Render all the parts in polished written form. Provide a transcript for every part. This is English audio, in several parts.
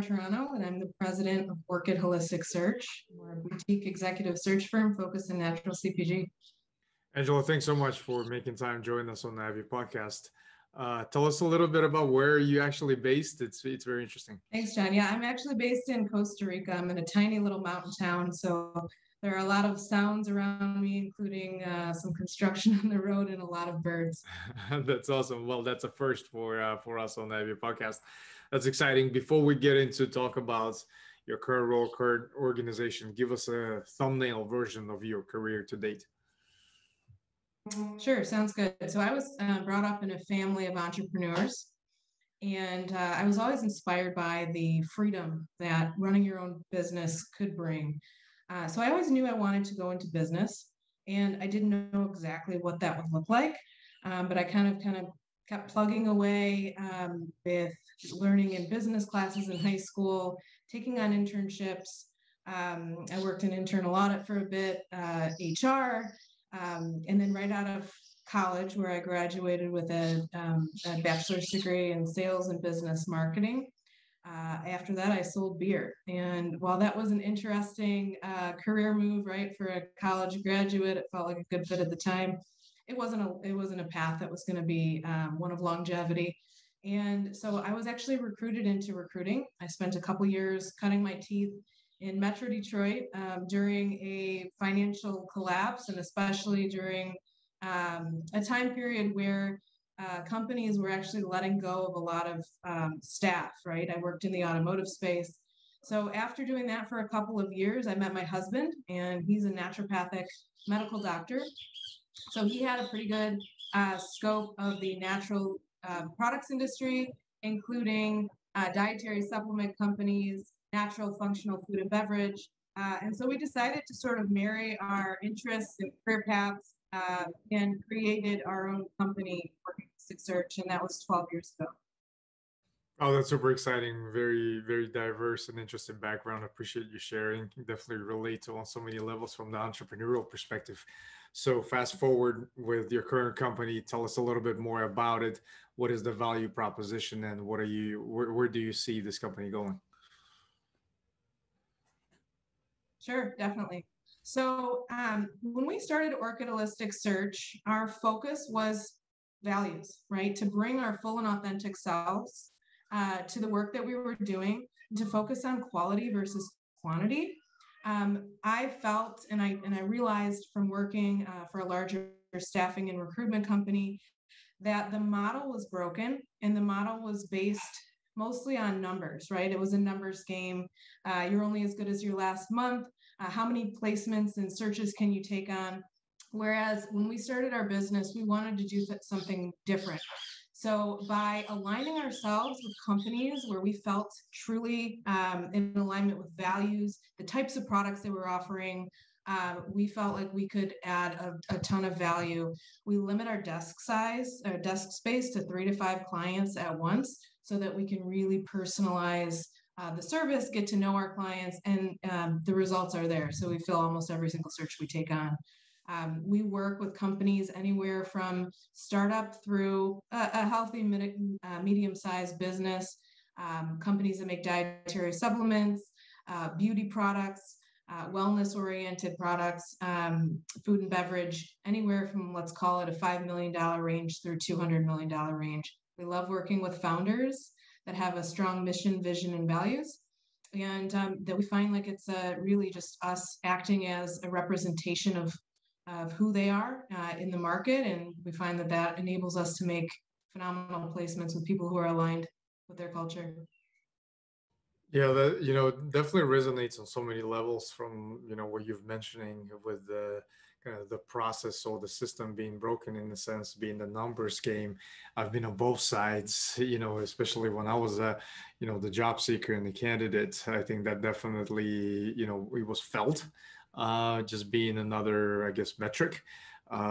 Marturano, and I'm the president of Orchid Holistic Search. We're a boutique executive search firm focused in natural CPG. Angela, thanks so much for making time joining us on the Ivy podcast. Tell us a little bit about where you actually based. It's very interesting. Thanks, John. Yeah, I'm actually based in Costa Rica. I'm in a tiny little mountain town, so there are a lot of sounds around me, including some construction on the road and a lot of birds. That's awesome. Well, that's a first for us on the Ivy podcast. That's exciting. Before we get into talk about your current role, current organization, give us a thumbnail version of your career to date. Sure, sounds good. So I was brought up in a family of entrepreneurs, and I was always inspired by the freedom that running your own business could bring. So I always knew I wanted to go into business, and I didn't know exactly what that would look like. But I kind of kept plugging away with learning in business classes in high school, taking on internships. I worked in internal audit for a bit, HR. And then right out of college, where I graduated with a bachelor's degree in sales and business marketing. After that, I sold beer. And while that was an interesting career move, right, for a college graduate, it felt like a good fit at the time. It wasn't a path that was going to be one of longevity. And so I was actually recruited into recruiting. I spent a couple years cutting my teeth in Metro Detroit during a financial collapse, and especially during a time period where companies were actually letting go of a lot of staff, right? I worked in the automotive space. So after doing that for a couple of years, I met my husband, and he's a naturopathic medical doctor. So he had a pretty good scope of the natural products industry, including dietary supplement companies, natural functional food and beverage. And so we decided to sort of marry our interests and career paths and created our own company, Orchid Holistic Search, and that was 12 years ago. Oh, that's super exciting. Very, very diverse and interesting background. I appreciate you sharing. Definitely relate to on so many levels from the entrepreneurial perspective. So fast forward with your current company, tell us a little bit more about it. What is the value proposition, and where do you see this company going? Sure, definitely. So when we started Orchid Holistic Search, our focus was values, right? To bring our full and authentic selves to the work that we were doing, to focus on quality versus quantity. I felt and I realized from working for a larger staffing and recruitment company that the model was broken, and the model was based mostly on numbers, right? It was a numbers game. You're only as good as your last month. How many placements and searches can you take on? Whereas when we started our business, we wanted to do something different. So by aligning ourselves with companies where we felt truly in alignment with values, the types of products that we're offering, we felt like we could add a ton of value. We limit our desk size, our desk space to 3 to 5 clients at once so that we can really personalize the service, get to know our clients, and the results are there. So we fill almost every single search we take on. We work with companies anywhere from startup through a healthy medium-sized business, companies that make dietary supplements, beauty products, wellness-oriented products, food and beverage, anywhere from, let's call it, a $5 million range through $200 million range. We love working with founders that have a strong mission, vision, and values. And that we find like it's really just us acting as a representation of who they are in the market. And we find that that enables us to make phenomenal placements with people who are aligned with their culture. Yeah, that definitely resonates on so many levels from what you've mentioning with the kind of the process or the system being broken, in the sense being the numbers game. I've been on both sides, especially when I was the job seeker and the candidate. I think that definitely it was felt just being another, I guess, metric,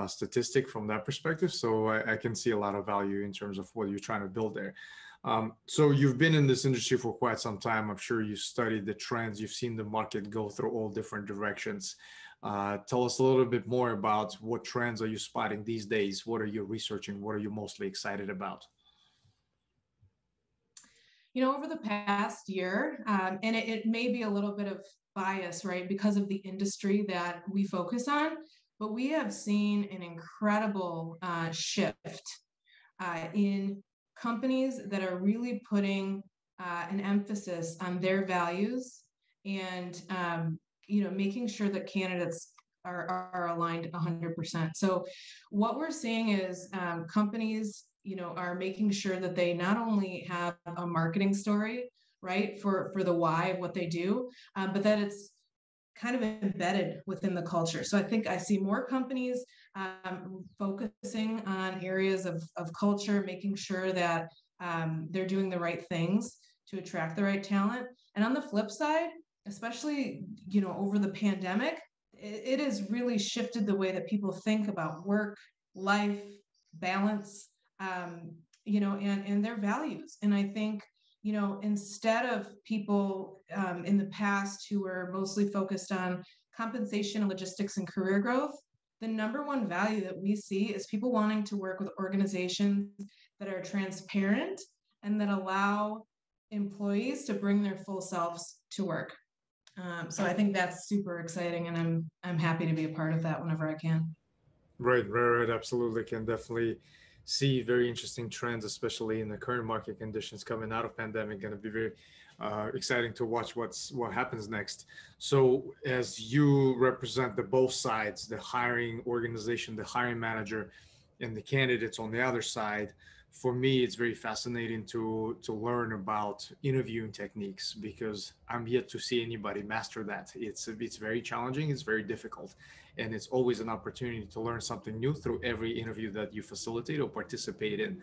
statistic from that perspective. So I can see a lot of value in terms of what you're trying to build there. So you've been in this industry for quite some time. I'm sure you studied the trends. You've seen the market go through all different directions. Tell us a little bit more about what trends are you spotting these days? What are you researching? What are you mostly excited about? over the past year, and it may be a little bit of bias, right, because of the industry that we focus on, but we have seen an incredible shift in companies that are really putting an emphasis on their values and making sure that candidates are aligned 100%. So what we're seeing is companies are making sure that they not only have a marketing story, right, for the why of what they do, but that it's kind of embedded within the culture. So I think I see more companies focusing on areas of culture, making sure that they're doing the right things to attract the right talent. And on the flip side, especially, over the pandemic, it has really shifted the way that people think about work, life, balance, and their values. And I think, instead of people in the past who were mostly focused on compensation and logistics and career growth, the number one value that we see is people wanting to work with organizations that are transparent and that allow employees to bring their full selves to work. So I think that's super exciting, and I'm happy to be a part of that whenever I can. Right. Absolutely. Can definitely see very interesting trends, especially in the current market conditions coming out of pandemic. Going to be very exciting to watch what happens next. So, as you represent the both sides, the hiring organization, the hiring manager, and the candidates on the other side, for me, it's very fascinating to learn about interviewing techniques because I'm yet to see anybody master that. It's very challenging. It's very difficult, and it's always an opportunity to learn something new through every interview that you facilitate or participate in.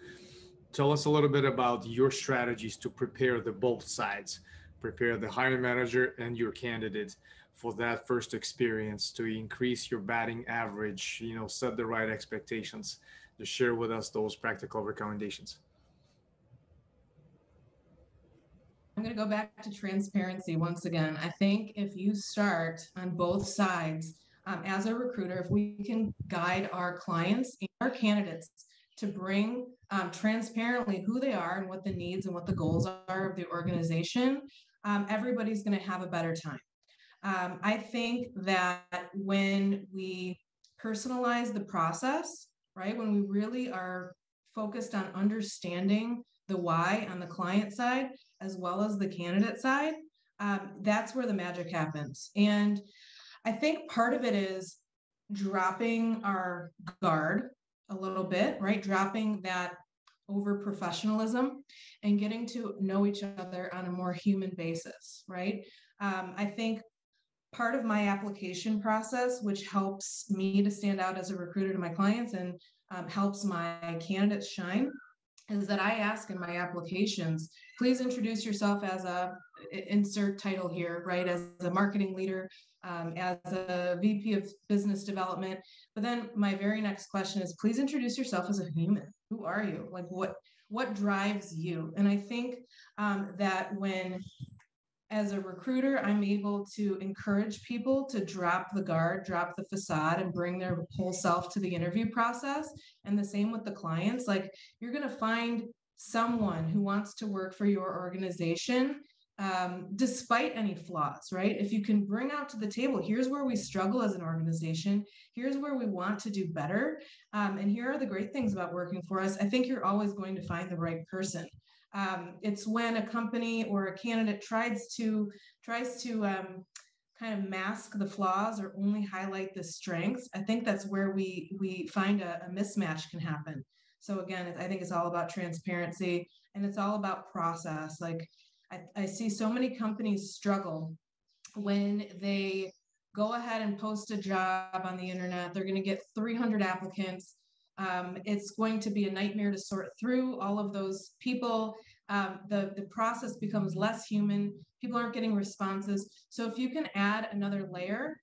Tell us a little bit about your strategies to prepare the both sides, prepare the hiring manager and your candidate for that first experience to increase your batting average, set the right expectations. Just share with us those practical recommendations. I'm going to go back to transparency once again. I think if you start on both sides, as a recruiter, if we can guide our clients and our candidates to bring transparently who they are and what the needs and what the goals are of the organization, everybody's going to have a better time. I think that when we personalize the process, right, when we really are focused on understanding the why on the client side as well as the candidate side, that's where the magic happens. And I think part of it is dropping our guard a little bit, right? Dropping that over professionalism and getting to know each other on a more human basis, right? I think part of my application process, which helps me to stand out as a recruiter to my clients and helps my candidates shine, is that I ask in my applications, please introduce yourself as a insert title here, right? As a marketing leader, as a VP of business development. But then my very next question is, please introduce yourself as a human. Who are you? Like what drives you? And I think that when, as a recruiter, I'm able to encourage people to drop the guard, drop the facade, and bring their whole self to the interview process. And the same with the clients. Like, you're going to find someone who wants to work for your organization despite any flaws, right? If you can bring out to the table, here's where we struggle as an organization, here's where we want to do better, and here are the great things about working for us, I think you're always going to find the right person. It's when a company or a candidate tries to kind of mask the flaws or only highlight the strengths. I think that's where we find a mismatch can happen. So again, I think it's all about transparency and it's all about process. Like I see so many companies struggle when they go ahead and post a job on the internet. They're going to get 300 applicants. It's going to be a nightmare to sort through all of those people. The process becomes less human. People aren't getting responses. So if you can add another layer,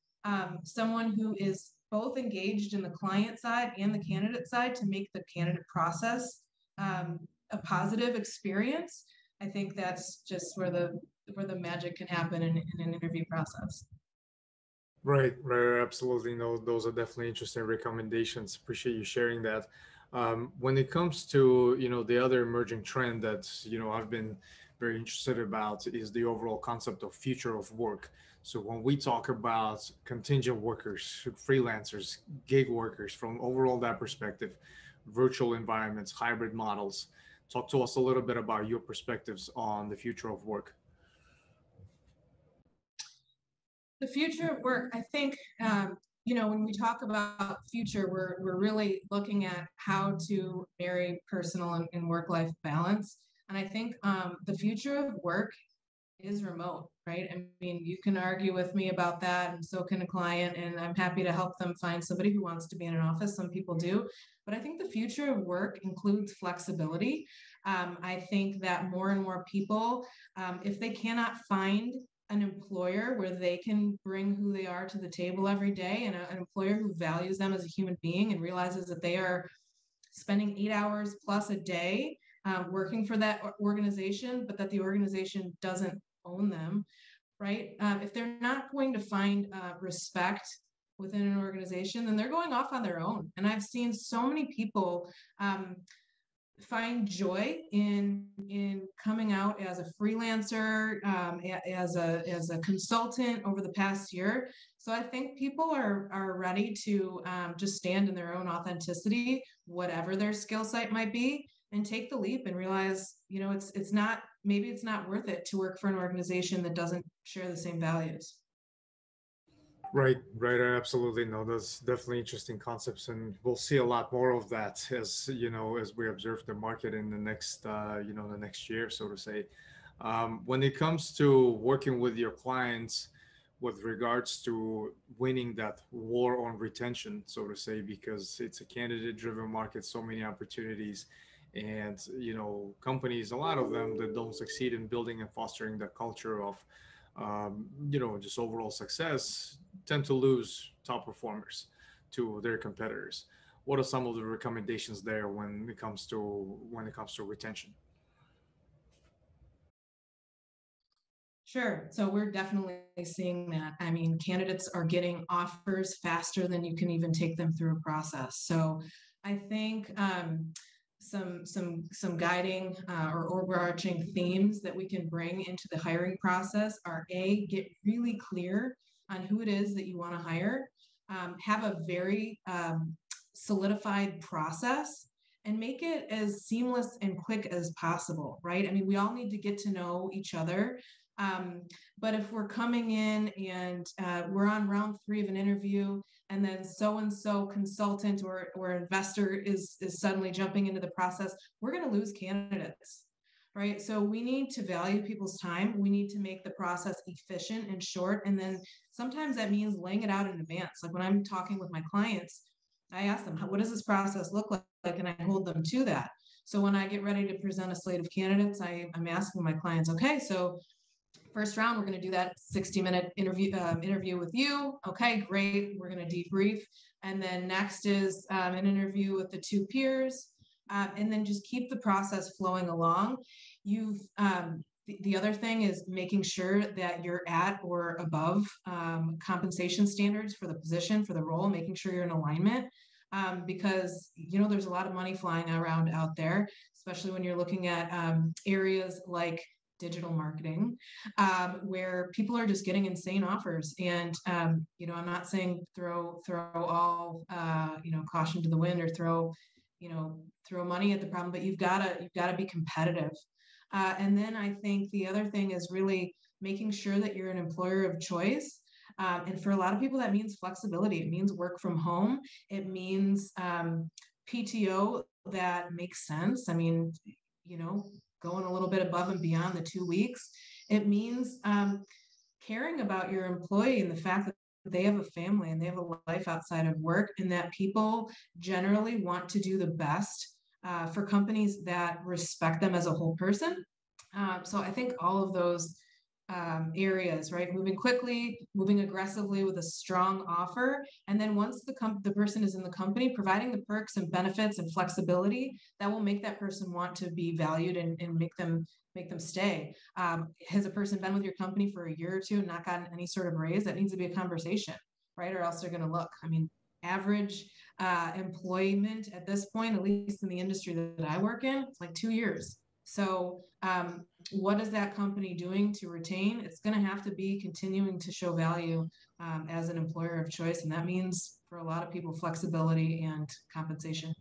someone who is both engaged in the client side and the candidate side to make the candidate process a positive experience, I think that's just where the magic can happen in an interview process. Right, absolutely. No, those are definitely interesting recommendations. Appreciate you sharing that. When it comes to the other emerging trend that I've been very interested about is the overall concept of future of work. So when we talk about contingent workers, freelancers, gig workers, from overall that perspective, virtual environments, hybrid models, talk to us a little bit about your perspectives on the future of work. The future of work, I think, when we talk about future, we're really looking at how to marry personal and work-life balance. And I think the future of work is remote, right? I mean, you can argue with me about that, and so can a client, and I'm happy to help them find somebody who wants to be in an office. Some people do, but I think the future of work includes flexibility. I think that more and more people, if they cannot find an employer where they can bring who they are to the table every day, and an employer who values them as a human being and realizes that they are spending 8 hours plus a day working for that organization, but that the organization doesn't own them, right? If they're not going to find respect within an organization, then they're going off on their own. And I've seen so many people find joy in coming out as a freelancer, as a consultant over the past year. So I think people are ready to just stand in their own authenticity, whatever their skill set might be, and take the leap and realize, it's not, maybe it's not worth it to work for an organization that doesn't share the same values. Right, right. I absolutely know. That's definitely interesting concepts, and we'll see a lot more of that as as we observe the market in the next the next year, so to say. When it comes to working with your clients, with regards to winning that war on retention, so to say, because it's a candidate-driven market, so many opportunities, and companies, a lot of them that don't succeed in building and fostering the culture of just overall success tend to lose top performers to their competitors. What are some of the recommendations there when it comes to retention? Sure. So we're definitely seeing that. I mean, candidates are getting offers faster than you can even take them through a process. So I think some guiding or overarching themes that we can bring into the hiring process are: A, get really clear on who it is that you want to hire, have a very solidified process, and make it as seamless and quick as possible, right? I mean, we all need to get to know each other. But if we're coming in and we're on round 3 of an interview, and then so-and-so consultant or investor is suddenly jumping into the process, we're going to lose candidates, right? So we need to value people's time. We need to make the process efficient and short. And then sometimes that means laying it out in advance. Like when I'm talking with my clients, I ask them, what does this process look like? And I hold them to that. So when I get ready to present a slate of candidates, I'm asking my clients, okay, so first round, we're going to do that 60-minute interview with you. Okay, great. We're going to debrief. And then next is an interview with the 2 peers. And then just keep the process flowing along. The other thing is making sure that you're at or above compensation standards for the position, for the role, making sure you're in alignment. Because, there's a lot of money flying around out there, especially when you're looking at areas like digital marketing, where people are just getting insane offers. And, I'm not saying throw all, caution to the wind, or throw money at the problem, but you've got to be competitive. And then I think the other thing is really making sure that you're an employer of choice. And for a lot of people, that means flexibility. It means work from home. It means PTO that makes sense. I mean, going a little bit above and beyond the 2 weeks. It means caring about your employee and the fact that they have a family and they have a life outside of work, and that people generally want to do the best for companies that respect them as a whole person. So I think all of those areas, right? Moving quickly, moving aggressively with a strong offer. And then once the person is in the company, providing the perks and benefits and flexibility that will make that person want to be valued and make them stay. Has a person been with your company for a year or 2 and not gotten any sort of raise? That needs to be a conversation, right? Or else they're going to look. I mean, average employment at this point, at least in the industry that I work in, it's like 2 years. So what is that company doing to retain? It's going to have to be continuing to show value as an employer of choice. And that means for a lot of people, flexibility and compensation.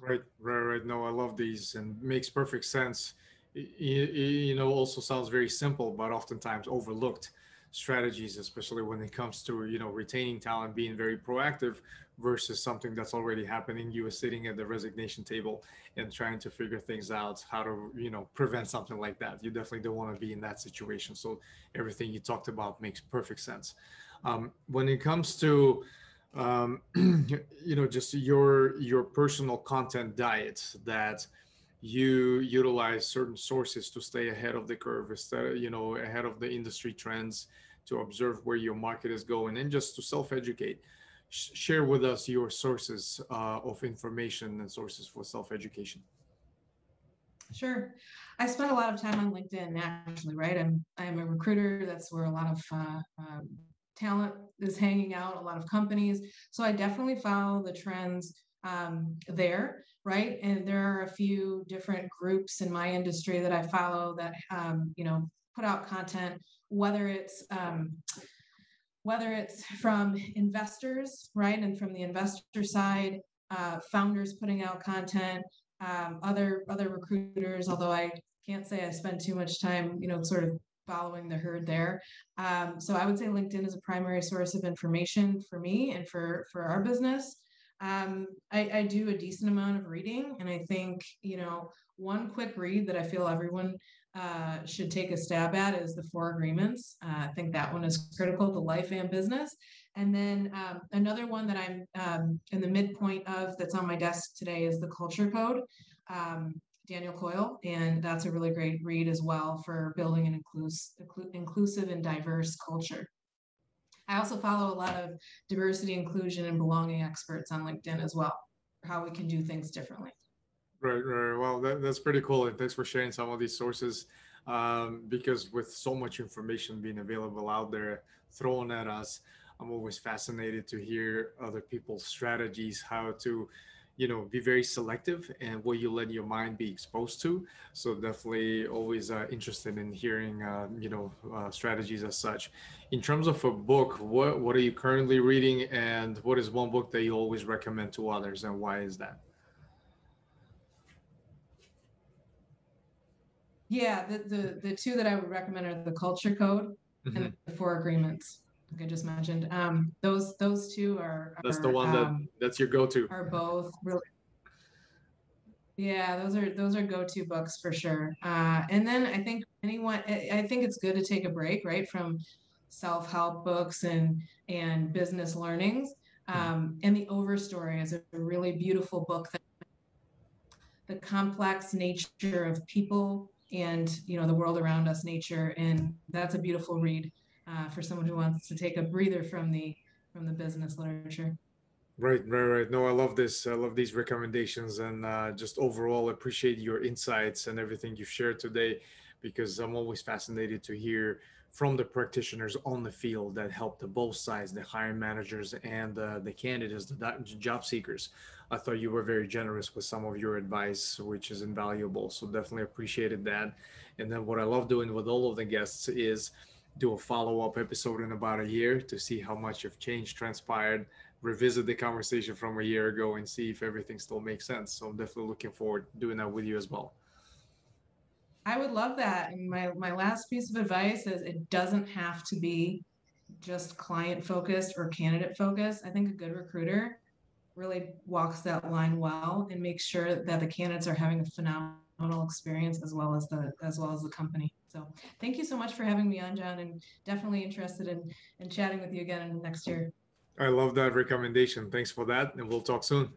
Right, right, right. No, I love these and makes perfect sense. Also sounds very simple, but oftentimes overlooked strategies, especially when it comes to, retaining talent, being very proactive versus something that's already happening. You are sitting at the resignation table and trying to figure things out, how to, prevent something like that. You definitely don't want to be in that situation. So everything you talked about makes perfect sense. When it comes to just your personal content diet that you utilize certain sources to stay ahead of the curve, instead, ahead of the industry trends, to observe where your market is going, and just to self-educate. Share with us your sources of information and sources for self-education. Sure. I spend a lot of time on LinkedIn naturally, right? I'm a recruiter. That's where a lot of talent is hanging out, a lot of companies. So I definitely follow the trends there, right? And there are a few different groups in my industry that I follow that, put out content, whether it's from investors, right? And from the investor side, founders putting out content, other recruiters, although I can't say I spend too much time, sort of following the herd there. So I would say LinkedIn is a primary source of information for me and for our business. I do a decent amount of reading, and I think, one quick read that I feel everyone should take a stab at is the Four Agreements. I think that one is critical to life and business. And then another one that I'm in the midpoint of that's on my desk today is the Culture Code, Daniel Coyle, and that's a really great read as well for building an inclusive and diverse culture. I also follow a lot of diversity, inclusion, and belonging experts on LinkedIn as well, for how we can do things differently. Right, right. Well, that's pretty cool. And thanks for sharing some of these sources. Because with so much information being available out there thrown at us, I'm always fascinated to hear other people's strategies, how to, be very selective and what you let your mind be exposed to. So definitely always interested in hearing, strategies as such. In terms of a book, what are you currently reading, and what is one book that you always recommend to others, and why is that? Yeah, the two that I would recommend are the Culture Code Hmm. and the Four Agreements, like I just mentioned. Those two That's the one that's your go-to. are both really, yeah, those are go-to books for sure. And then I think I think it's good to take a break, right, from self-help books and business learnings. And the Overstory is a really beautiful book that the complex nature of people and the world around us, nature, and that's a beautiful read for someone who wants to take a breather from the business literature. Right, right, right. No, I love this. I love these recommendations, and just overall appreciate your insights and everything you've shared today, because I'm always fascinated to hear from the practitioners on the field that help the both sides, the hiring managers and the candidates, the job seekers. I thought you were very generous with some of your advice, which is invaluable. So definitely appreciated that. And then what I love doing with all of the guests is do a follow-up episode in about a year to see how much of change transpired, revisit the conversation from a year ago, and see if everything still makes sense. So I'm definitely looking forward to doing that with you as well. I would love that. And my last piece of advice is it doesn't have to be just client focused or candidate focused. I think a good recruiter really walks that line well and makes sure that the candidates are having a phenomenal experience as well as the company. So thank you so much for having me on, John, and definitely interested in chatting with you again next year. I love that recommendation. Thanks for that, and we'll talk soon.